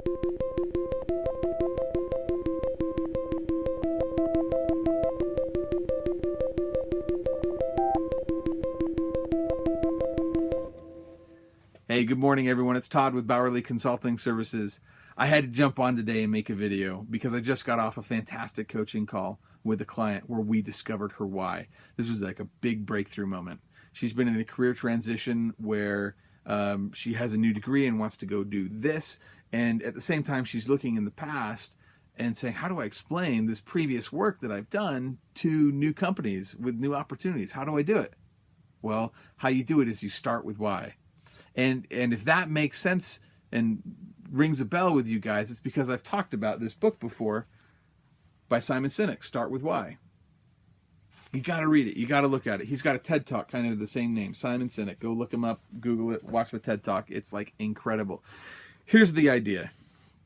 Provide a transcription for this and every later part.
Hey, good morning, everyone. It's Todd with Bowerly Consulting Services. I had to jump on today and make a video because I just got off a fantastic coaching call with a client where we discovered her why. This was like a big breakthrough moment. She's been in a career transition where she has a new degree and wants to go do this. And at the same time, she's looking in the past and saying, how do I explain this previous work that I've done to new companies with new opportunities? How do I do it? Well, how you do it is you start with why. And if that makes sense and rings a bell with you guys, it's because I've talked about this book before by Simon Sinek, Start With Why. You got to read it. You got to look at it. He's got a TED Talk kind of the same name, Simon Sinek. Go look him up, Google it, watch the TED Talk. It's like incredible. Here's the idea.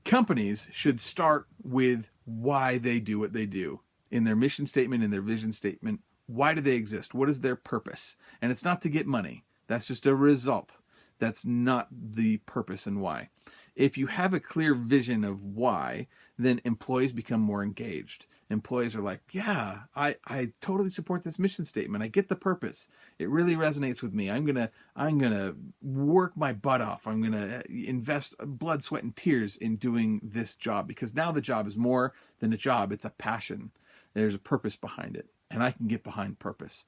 Companies should start with why they do what they do. In their mission statement, in their vision statement, why do they exist? What is their purpose? And it's not to get money. That's just a result. That's not the purpose and why. If you have a clear vision of why, then employees become more engaged. Employees are like, yeah, I totally support this mission statement. I get the purpose. It really resonates with me. I'm gonna work my butt off. I'm gonna invest blood, sweat, and tears in doing this job because now the job is more than a job. It's a passion. There's a purpose behind it. And I can get behind purpose.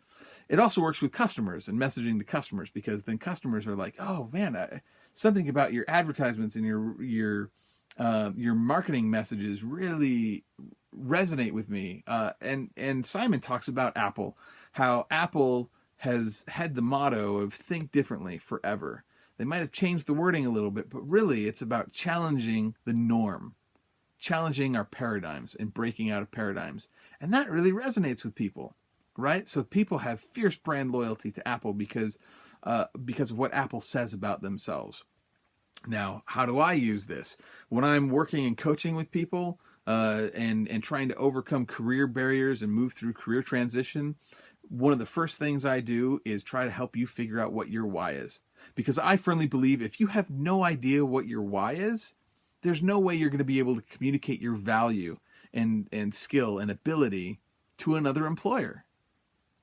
It also works with customers and messaging to customers because then customers are like, oh man, something about your advertisements and your marketing messages really resonate with me. And Simon talks about Apple, how Apple has had the motto of think differently forever. They might have changed the wording a little bit, but really it's about challenging the norm. Challenging our paradigms and breaking out of paradigms. And that really resonates with people, right? So people have fierce brand loyalty to Apple because of what Apple says about themselves. Now, how do I use this? When I'm working and coaching with people and trying to overcome career barriers and move through career transition, one of the first things I do is try to help you figure out what your why is. Because I firmly believe if you have no idea what your why is, there's no way you're going to be able to communicate your value and skill and ability to another employer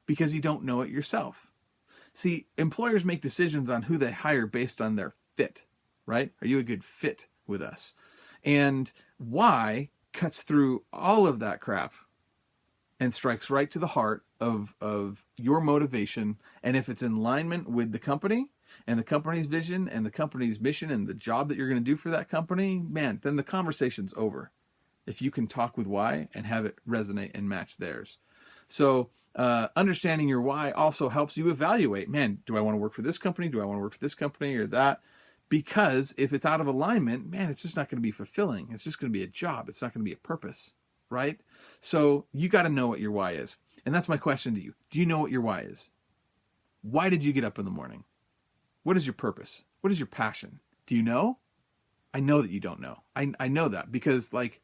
because you don't know it yourself. See, employers make decisions on who they hire based on their fit, right? Are you a good fit with us? And why cuts through all of that crap and strikes right to the heart of your motivation. And if it's in alignment with the company and the company's vision and the company's mission and the job that you're going to do for that company, man, then the conversation's over. If you can talk with why and have it resonate and match theirs. So understanding your why also helps you evaluate, man, do I want to work for this company? Do I want to work for this company or that? Because if it's out of alignment, man, it's just not going to be fulfilling. It's just going to be a job. It's not going to be a purpose, right? So you got to know what your why is. And that's my question to you. Do you know what your why is? Why did you get up in the morning? What is your purpose? What is your passion? Do you know? I know that you don't know. I know that because like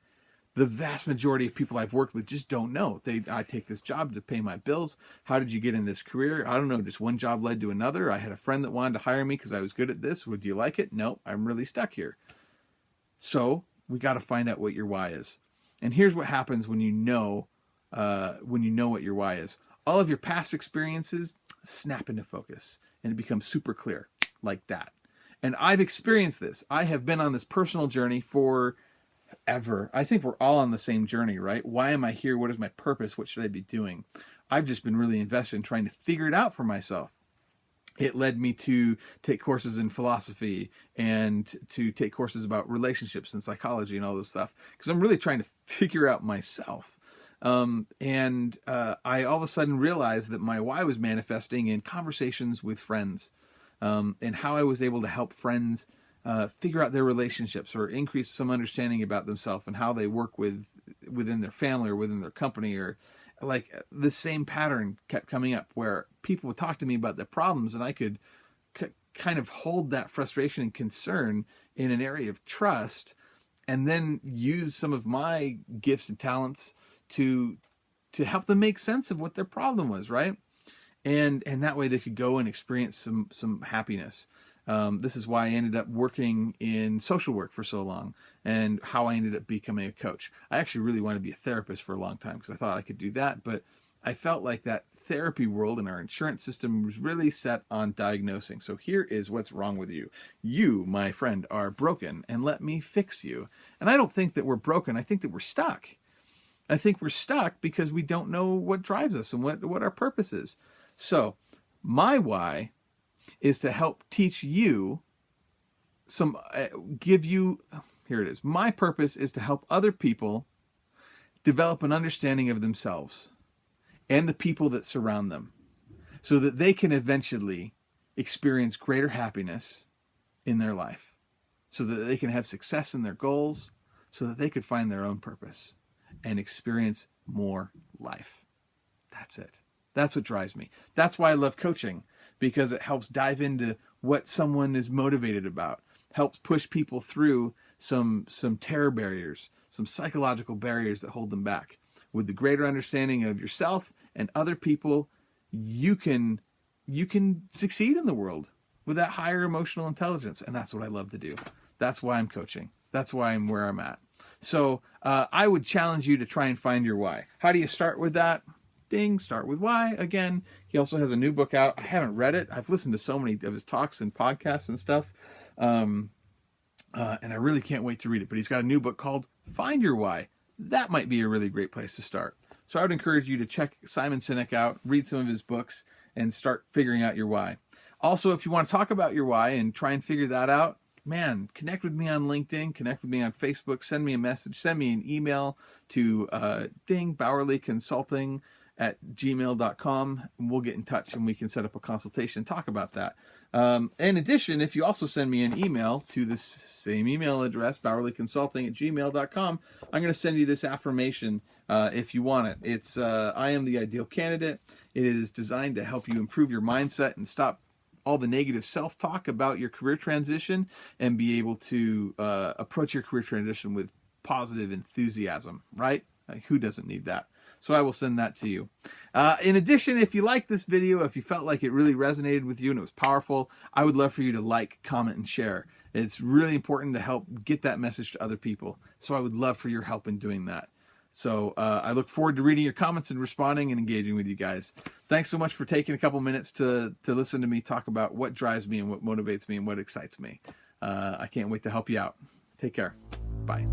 the vast majority of people I've worked with just don't know. I take this job to pay my bills. How did you get in this career? I don't know. Just one job led to another. I had a friend that wanted to hire me because I was good at this. Would you like it? No, I'm really stuck here. So we got to find out what your why is. And here's what happens when you know what your why is. All of your past experiences snap into focus and it becomes super clear like that. And I've experienced this. I have been on this personal journey forever. I think we're all on the same journey, right? Why am I here? What is my purpose? What should I be doing? I've just been really invested in trying to figure it out for myself. It led me to take courses in philosophy and to take courses about relationships and psychology and all this stuff because I'm really trying to figure out myself. I all of a sudden realized that my why was manifesting in conversations with friends and how I was able to help friends figure out their relationships or increase some understanding about themselves and how they work within their family or within their company, or like the same pattern kept coming up where people would talk to me about their problems and I could kind of hold that frustration and concern in an area of trust and then use some of my gifts and talents to help them make sense of what their problem was, right? And that way they could go and experience some happiness. This is why I ended up working in social work for so long, and how I ended up becoming a coach. I actually really wanted to be a therapist for a long time because I thought I could do that, but I felt like that therapy world and our insurance system was really set on diagnosing. So here is what's wrong with you. You, my friend, are broken, and let me fix you. And I don't think that we're broken. I think that we're stuck. I think we're stuck because we don't know what drives us and what our purpose is. So my why is to help teach you here it is. My purpose is to help other people develop an understanding of themselves and the people that surround them, so that they can eventually experience greater happiness in their life, so that they can have success in their goals, so that they could find their own purpose and experience more life. That's it. That's what drives me. That's why I love coaching, because it helps dive into what someone is motivated about, helps push people through some terror barriers, some psychological barriers that hold them back. With the greater understanding of yourself and other people, you can succeed in the world with that higher emotional intelligence. And that's what I love to do. That's why I'm coaching. That's why I'm where I'm at. So I would challenge you to try and find your why. How do you start with that? Ding, start with why. Again, he also has a new book out. I haven't read it. I've listened to so many of his talks and podcasts and stuff. And I really can't wait to read it. But he's got a new book called Find Your Why. That might be a really great place to start. So I would encourage you to check Simon Sinek out, read some of his books, and start figuring out your why. Also, if you want to talk about your why and try and figure that out, man, connect with me on LinkedIn, connect with me on Facebook, send me a message, send me an email to bowerlyconsulting@gmail.com, and we'll get in touch and we can set up a consultation and talk about that. In addition, if you also send me an email to this same email address, bowerlyconsulting@gmail.com, I'm going to send you this affirmation if you want it. It's I am the ideal candidate. It is designed to help you improve your mindset and stop all the negative self-talk about your career transition, and be able to approach your career transition with positive enthusiasm, right? Like, who doesn't need that? So I will send that to you. In addition, if you liked this video, if you felt like it really resonated with you and it was powerful, I would love for you to like, comment, and share. It's really important to help get that message to other people. So I would love for your help in doing that. So I look forward to reading your comments and responding and engaging with you guys. Thanks so much for taking a couple minutes to listen to me talk about what drives me and what motivates me and what excites me. I can't wait to help you out. Take care. Bye.